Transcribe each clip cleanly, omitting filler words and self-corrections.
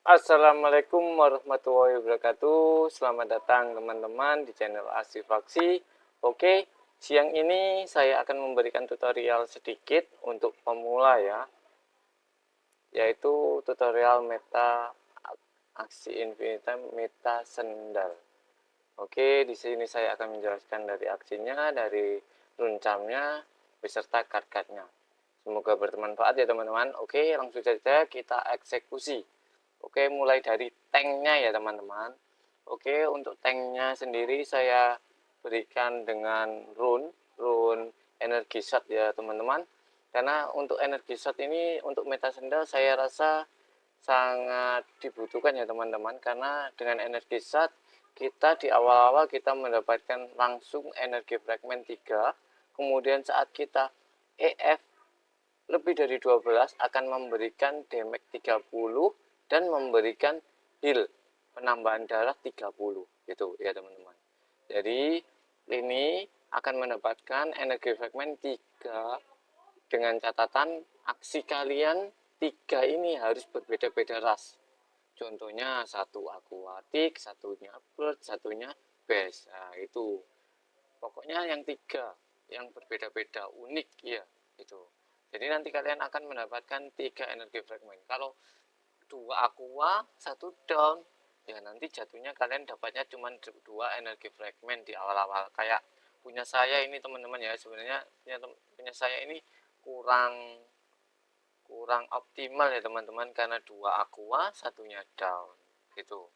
Assalamualaikum warahmatullahi wabarakatuh. Selamat datang teman-teman di channel Asy Faksi. Oke, siang ini saya akan memberikan tutorial sedikit untuk pemula ya, yaitu tutorial meta aksi infinitum meta sendal. Oke, di sini saya akan menjelaskan dari aksinya, dari runcamnya, beserta card-cardnya. Semoga bermanfaat ya teman-teman. Oke, langsung saja kita eksekusi. Oke, mulai dari tanknya ya teman-teman. Oke, untuk tanknya sendiri saya berikan dengan rune energi shot ya teman-teman. Karena untuk energi shot ini untuk meta sendal saya rasa sangat dibutuhkan ya teman-teman. Karena dengan energi shot kita di awal-awal kita mendapatkan langsung energi fragment 3. Kemudian saat kita EF lebih dari 12 akan memberikan damage 30 dan memberikan heal penambahan darah 30 gitu ya teman-teman. Jadi ini akan mendapatkan energi fragment 3 dengan catatan aksi kalian 3 ini harus berbeda-beda ras. Contohnya satu aquatic, satunya bird, satunya base. Nah, itu pokoknya yang 3 yang berbeda-beda unik ya itu. Jadi nanti kalian akan mendapatkan 3 energi fragment. Kalau 2 aqua, 1 down, ya nanti jatuhnya kalian dapatnya cuma 2 energi fragment di awal-awal. Kayak punya saya ini teman-teman ya, sebenarnya punya saya ini kurang optimal ya teman-teman, karena 2 aqua, satunya down gitu.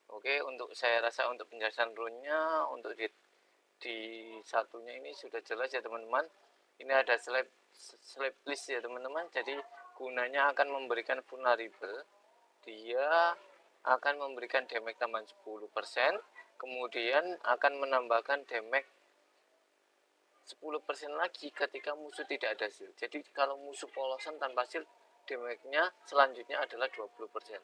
Oke, untuk saya rasa untuk penjelasan rune-nya untuk di satunya ini sudah jelas ya teman-teman. Ini ada slap list ya teman-teman. Jadi gunanya akan memberikan vulnerable. Dia akan memberikan damage tambahan 10%, kemudian akan menambahkan damage 10% lagi ketika musuh tidak ada shield. Jadi kalau musuh polosan tanpa shield, damage-nya selanjutnya adalah 20%.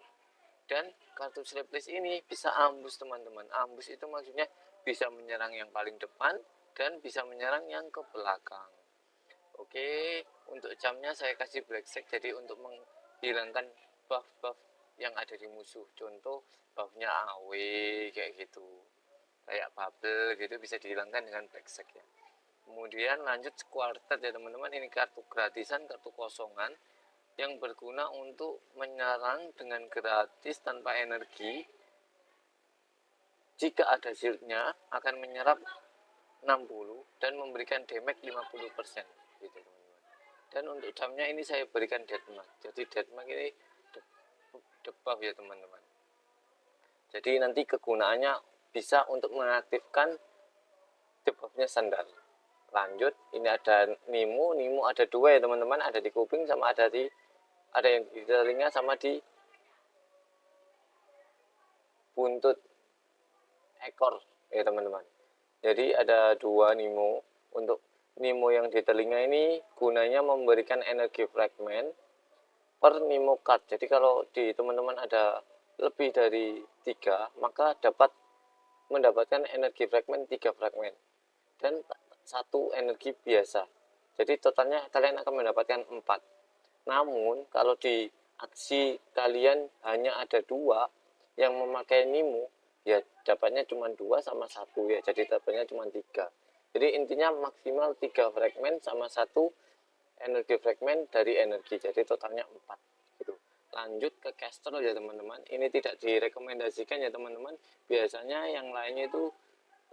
Dan kartu Slapless ini bisa ambus teman-teman. Ambus itu maksudnya bisa menyerang yang paling depan dan bisa menyerang yang ke belakang. Oke, untuk jamnya saya kasih black sack, jadi untuk menghilangkan buff-buff yang ada di musuh. Contoh buffnya AW kayak gitu, kayak bubble gitu, bisa dihilangkan dengan black sack ya. Kemudian lanjut quartet ya teman-teman. Ini kartu gratisan, kartu kosongan yang berguna untuk menyerang dengan gratis tanpa energi. Jika ada shieldnya akan menyerap 60 dan memberikan damage 50% gitu teman-teman. Dan untuk jamnya ini saya berikan deathmark. Jadi deathmark ini debuff ya teman-teman. Jadi nanti kegunaannya bisa untuk mengaktifkan debuffnya sandal. Lanjut, ini ada Nimo ada 2 ya teman-teman, ada di kuping sama ada yang di telinga sama di buntut ekor ya teman-teman. Jadi ada 2 Nimo. Untuk Nimo yang di telinga ini gunanya memberikan energi fragment per Nimo card. Jadi kalau di teman-teman ada lebih dari 3, maka dapat mendapatkan energi fragment 3 fragment dan 1 energi biasa. Jadi totalnya kalian akan mendapatkan 4. Namun kalau di aksi kalian hanya ada 2 yang memakai Nimo, ya dapatnya cuma 2 sama 1 ya. Jadi dapatnya cuma 3. Jadi intinya maksimal 3 fragment sama 1 energi fragment dari energi. Jadi totalnya 4 gitu. Lanjut ke caster ya teman-teman. Ini tidak direkomendasikan ya teman-teman. Biasanya yang lainnya itu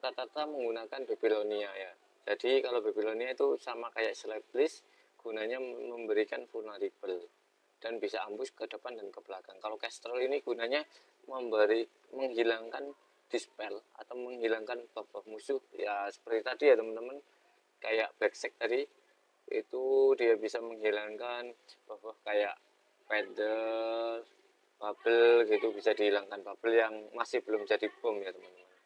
rata-rata menggunakan Babylonia ya. Jadi kalau Babylonia itu sama kayak Slapless, gunanya memberikan vulnerable dan bisa ambush ke depan dan ke belakang. Kalau Kestrel ini gunanya menghilangkan dispel atau menghilangkan buff musuh ya, seperti tadi ya teman-teman, kayak Blacksack tadi itu dia bisa menghilangkan buff kayak feather, bubble gitu, bisa dihilangkan bubble yang masih belum jadi bom ya teman-teman.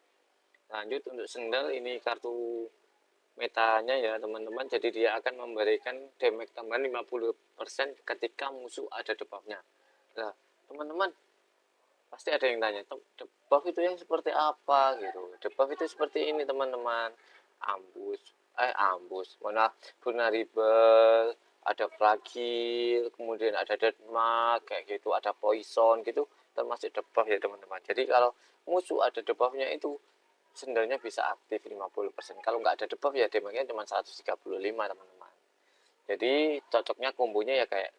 Lanjut untuk sendal, ini kartu metanya ya teman-teman. Jadi dia akan memberikan damage tambahan 50% ketika musuh ada debuffnya. Nah teman-teman pasti ada yang tanya, debuff itu yang seperti apa gitu. Debuff itu seperti ini teman-teman, ambus, mana vulnerable, ada fragile, kemudian ada deadmark kayak gitu, ada poison gitu, termasuk debuff ya teman-teman. Jadi kalau musuh ada debuffnya itu sendalnya bisa aktif 50%. Kalau nggak ada debuff ya damage-nya cuma 135 teman-teman. Jadi cocoknya kombonya ya kayak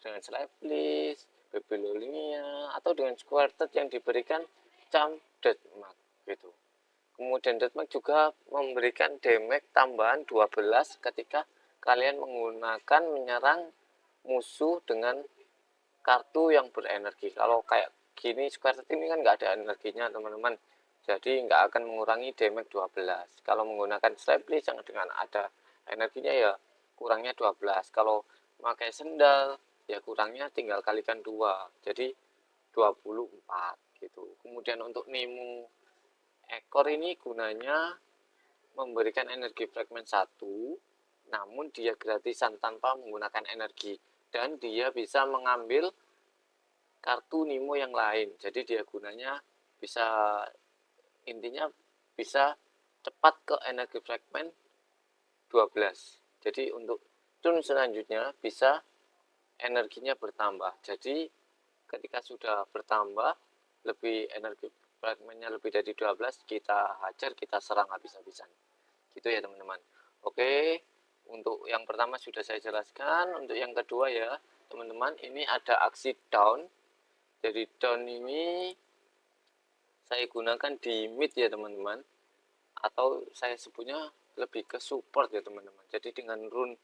dengan Slaveless, Babylonia, atau dengan Squirted yang diberikan Charm Deathmark gitu. Kemudian Deathmark juga memberikan damage tambahan 12 ketika kalian menggunakan menyerang musuh dengan kartu yang berenergi. Kalau kayak gini Squirted ini kan nggak ada energinya teman-teman, jadi nggak akan mengurangi damage 12. Kalau menggunakan Slaveless yang dengan ada energinya ya kurangnya 12. Kalau pakai sendal ya kurangnya tinggal kalikan 2, jadi 24 gitu. Kemudian untuk Nemu ekor ini gunanya memberikan energi fragmen 1, namun dia gratisan tanpa menggunakan energi, dan dia bisa mengambil kartu Nemo yang lain. Jadi dia gunanya bisa, intinya bisa cepat ke energi fragmen 12. Jadi untuk turn selanjutnya bisa energinya bertambah. Jadi ketika sudah bertambah lebih energi fragmennya lebih dari 12, kita hajar, kita serang habis-habisan. Gitu ya teman-teman. Oke, untuk yang pertama sudah saya jelaskan. Untuk yang kedua ya teman-teman, ini ada aksi down. Jadi down ini saya gunakan di mid ya teman-teman, atau saya sebutnya lebih ke support ya teman-teman. Jadi dengan rune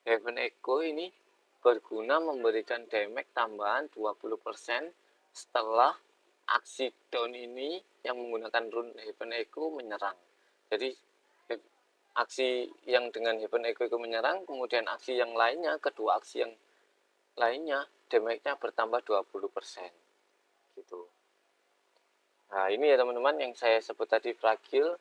Heaven Echo ini berguna memberikan damage tambahan 20% setelah aksi down ini yang menggunakan rune Heaven Echo menyerang. Jadi aksi yang dengan Heaven Echo itu menyerang, kemudian aksi yang lainnya, kedua aksi yang lainnya damage-nya bertambah 20% gitu. Nah ini ya teman-teman yang saya sebut tadi fragile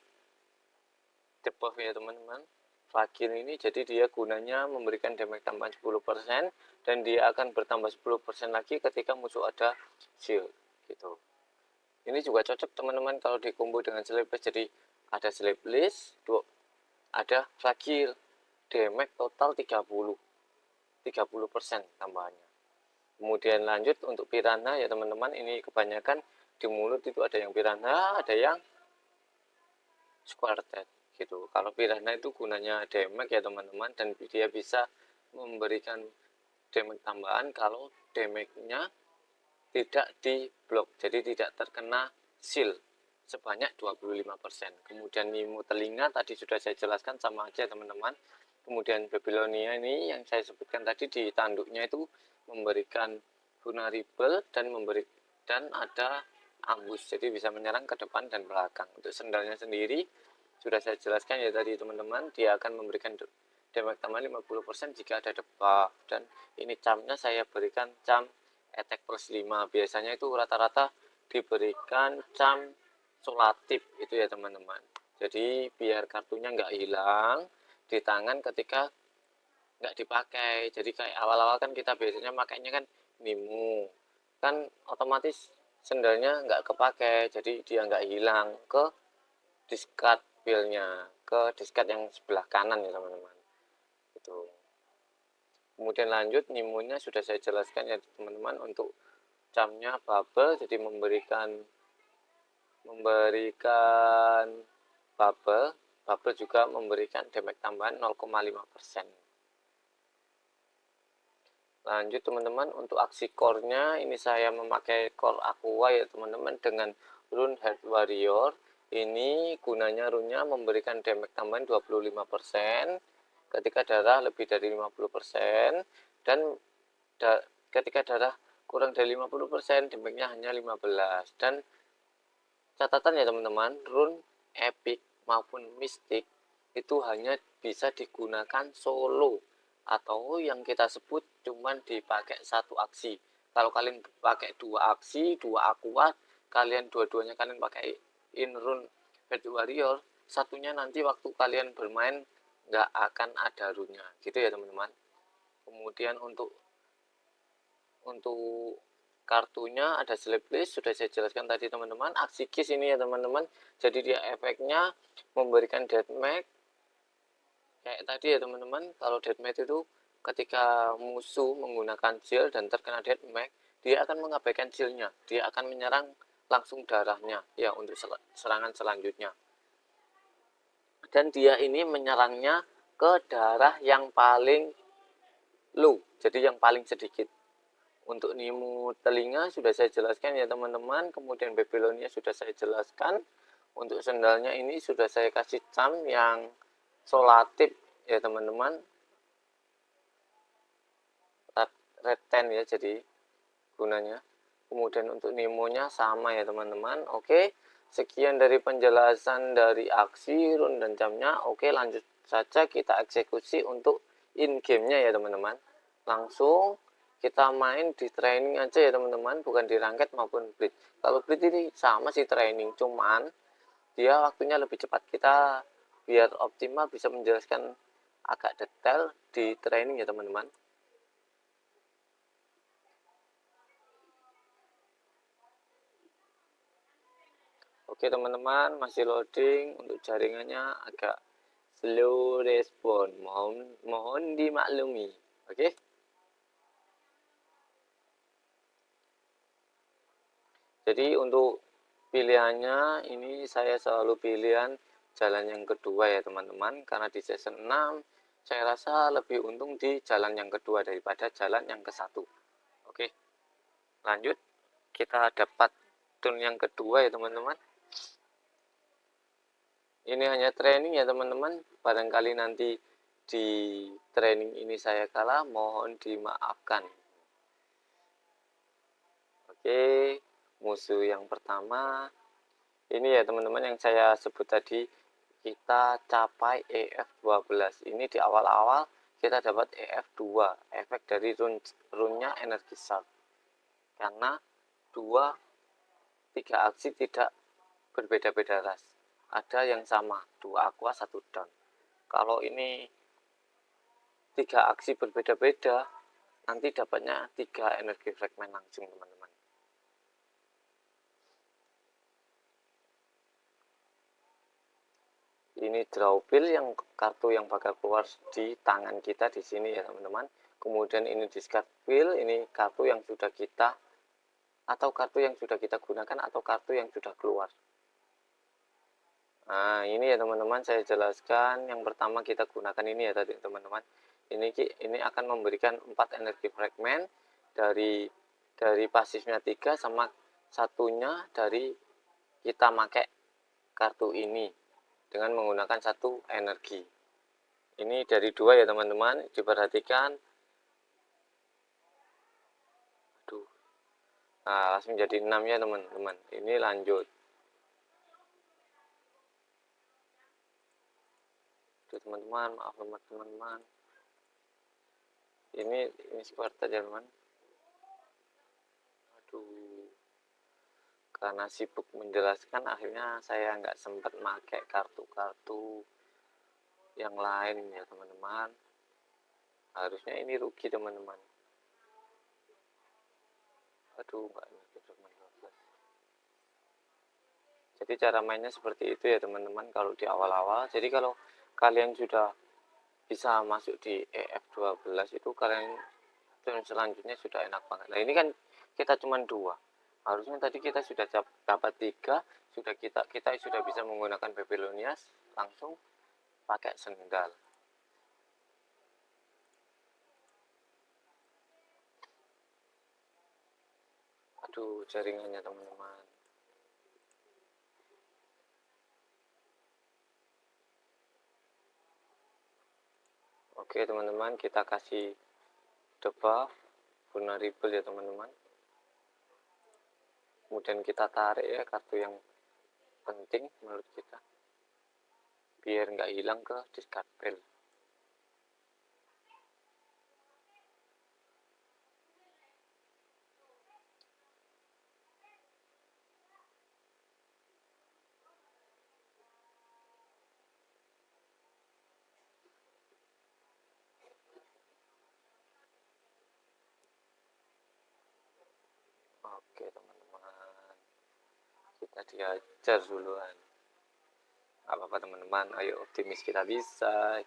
debuff ya teman-teman. Fragile ini jadi dia gunanya memberikan damage tambahan 10%, dan dia akan bertambah 10% lagi ketika musuh ada shield gitu. Ini juga cocok teman-teman kalau di combo dengan Slaveless. Jadi ada Slaveless, ada fragile, damage total 30% tambahannya. Kemudian lanjut untuk piranha ya teman-teman, ini kebanyakan di mulut itu ada yang piranha, ada yang Squirted gitu. Kalau piranha itu gunanya damage ya teman-teman, dan dia bisa memberikan damage tambahan kalau damage-nya tidak di blok, jadi tidak terkena shield sebanyak 25%. Kemudian Nemo telinga tadi sudah saya jelaskan, sama aja teman-teman. Kemudian Babylonia ini yang saya sebutkan tadi, di tanduknya itu memberikan vulnerable dan ada ambus, jadi bisa menyerang ke depan dan belakang. Untuk sendalnya sendiri sudah saya jelaskan ya tadi teman-teman, dia akan memberikan damage tambahan 50% jika ada debuff, dan ini charmnya saya berikan charm attack plus 5. Biasanya itu rata-rata diberikan charm solatif itu ya teman-teman. Jadi biar kartunya nggak hilang di tangan ketika nggak dipakai. Jadi kayak awal-awal kan kita biasanya makainya kan Nemo, kan otomatis sendalnya nggak kepake, jadi dia nggak hilang ke discard pillnya, ke discard yang sebelah kanan ya teman-teman. Itu. Kemudian lanjut, Nemonya sudah saya jelaskan ya teman-teman. Untuk charmnya bubble, jadi memberikan bubble juga memberikan damage tambahan 0,5%. Lanjut teman-teman, untuk aksi core-nya ini saya memakai core aqua ya teman-teman, dengan rune Heart Warrior. Ini gunanya rune-nya memberikan damage tambahan 25% ketika darah lebih dari 50%, dan ketika darah kurang dari 50% damage-nya hanya 15. Dan catatan ya teman-teman, rune epic maupun mystic itu hanya bisa digunakan solo, atau yang kita sebut cuman dipakai satu aksi. Kalau kalian pakai dua aksi, dua aqua, kalian dua-duanya kalian pakai in rune Heart Warrior, satunya nanti waktu kalian bermain nggak akan ada rune-nya gitu ya teman-teman. Kemudian untuk kartunya ada Slaveless, sudah saya jelaskan tadi teman-teman. Aksi kiss ini ya teman-teman, jadi dia efeknya memberikan damage kayak tadi ya teman-teman. Kalau damage itu ketika musuh menggunakan shield dan terkena damage, dia akan mengabaikan shieldnya, dia akan menyerang langsung darahnya ya untuk serangan selanjutnya. Dan dia ini menyerangnya ke darah yang paling low, jadi yang paling sedikit. Untuk Nemu telinga sudah saya jelaskan ya teman-teman, kemudian Babylonia sudah saya jelaskan. Untuk sendalnya ini sudah saya kasih cam yang solatif ya teman-teman, red 10 ya jadi gunanya. Kemudian untuk Nemonya sama ya teman-teman. Oke, sekian dari penjelasan dari aksi, rune dan jamnya. Oke, lanjut saja kita eksekusi untuk in gamenya ya teman-teman. Langsung kita main di training aja ya teman-teman, bukan di ranked maupun blitz. Kalau blitz ini sama sih training, cuman dia waktunya lebih cepat. Kita biar optimal bisa menjelaskan agak detail di training ya teman-teman. Oke teman-teman, masih loading. Untuk jaringannya agak slow respon, mohon dimaklumi. Oke. Jadi untuk pilihannya ini saya selalu pilihan jalan yang kedua ya teman-teman, karena di season 6 saya rasa lebih untung di jalan yang kedua daripada jalan yang ke satu. Oke, lanjut kita dapat turn yang kedua ya teman-teman. Ini hanya training ya teman-teman, barangkali nanti di training ini saya kalah, mohon dimaafkan. Oke, musuh yang pertama ini ya teman-teman yang saya sebut tadi, kita capai EF12. Ini di awal-awal kita dapat EF2, efek dari rune-nya energi shark. Karena 3 aksi tidak berbeda-beda ras, ada yang sama, 2 aqua 1 down. Kalau ini 3 aksi berbeda-beda, nanti dapatnya 3 energi fragment langsung teman-teman. Ini draw pill yang kartu yang bakal keluar di tangan kita di sini ya teman-teman. Kemudian ini discard pill, ini kartu yang sudah kita gunakan atau kartu yang sudah keluar. Nah, ini ya teman-teman saya jelaskan. Yang pertama kita gunakan ini ya tadi teman-teman. Ini akan memberikan 4 energi fragment dari pasifnya 3 sama satunya dari kita pakai kartu ini dengan menggunakan 1 energi. Ini dari 2 ya teman-teman, diperhatikan. Aduh. Nah, langsung jadi 6 ya teman-teman. Ini lanjut. Teman-teman, maaf teman-teman. Ini square aja teman. Aduh, karena sibuk menjelaskan akhirnya saya nggak sempat pakai kartu-kartu yang lain ya teman-teman. Harusnya ini rugi teman-teman. Aduh, nggak energi fragment 12. Jadi cara mainnya seperti itu ya teman-teman kalau di awal-awal. Jadi kalau kalian sudah bisa masuk di EF12 itu kalian turn selanjutnya sudah enak banget. Nah ini kan kita cuma 2, harusnya tadi kita sudah dapat 3, kita sudah bisa menggunakan Babylonia langsung pakai sendal. Aduh, jaringannya teman-teman. Oke teman-teman, kita kasih debuff vulnerable ya teman-teman. Kemudian kita tarik ya kartu yang penting menurut kita, biar nggak hilang ke discard pile. Oke teman-teman, kita diajar duluan. Apa-apa teman-teman, ayo optimis, kita bisa.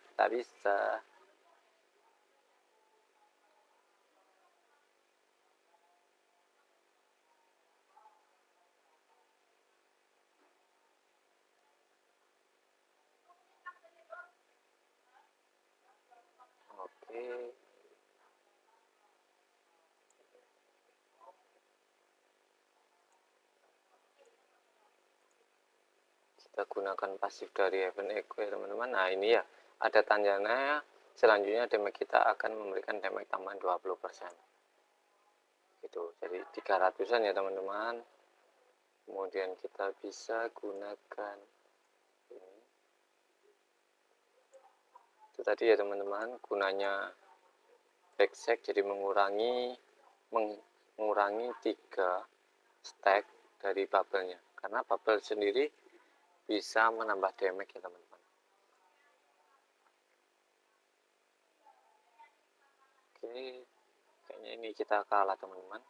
Kita gunakan pasif dari event echo ya teman-teman. Nah ini ya, ada tandanya. Selanjutnya damage kita akan memberikan damage tambahan 20%. Gitu, jadi 300-an ya teman-teman. Kemudian kita bisa gunakan ini. Itu tadi ya teman-teman, gunanya backstack, jadi mengurangi 3 stack dari bubble-nya, karena bubble sendiri bisa menambah damage ya teman-teman. Oke, kayaknya ini kita kalah teman-teman.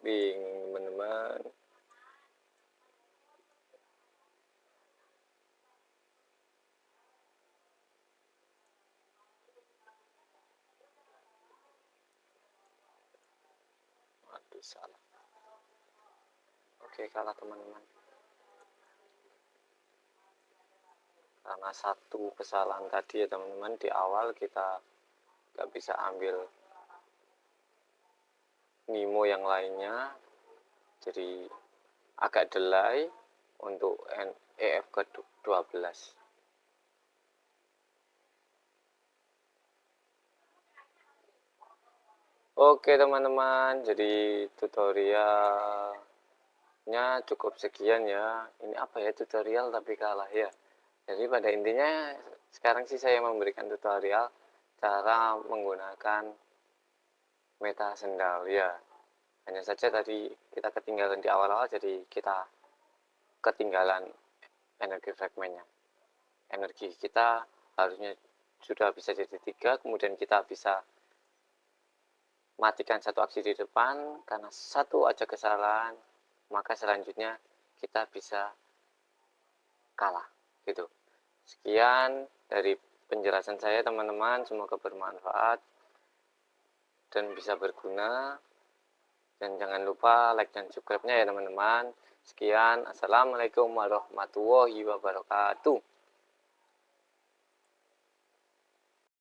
Bingung teman-teman. Aduh, salah. Oke, kalah teman-teman. Karena satu kesalahan tadi ya teman-teman, di awal kita nggak bisa ambil Nemo yang lainnya, jadi agak delay untuk EF ke 12. Oke teman-teman, jadi tutorialnya cukup sekian ya. Ini apa ya, tutorial tapi kalah ya. Jadi pada intinya sekarang sih saya memberikan tutorial cara menggunakan meta sendal ya. Hanya saja tadi kita ketinggalan di awal-awal, jadi kita ketinggalan energi fragmennya. Energi kita harusnya sudah bisa jadi 3, kemudian kita bisa matikan satu aksi di depan. Karena satu aja kesalahan, maka selanjutnya kita bisa kalah gitu. Sekian dari penjelasan saya teman-teman, semoga bermanfaat dan bisa berguna. Dan jangan lupa like dan subscribe-nya ya teman-teman. Sekian, assalamualaikum warahmatullahi wabarakatuh.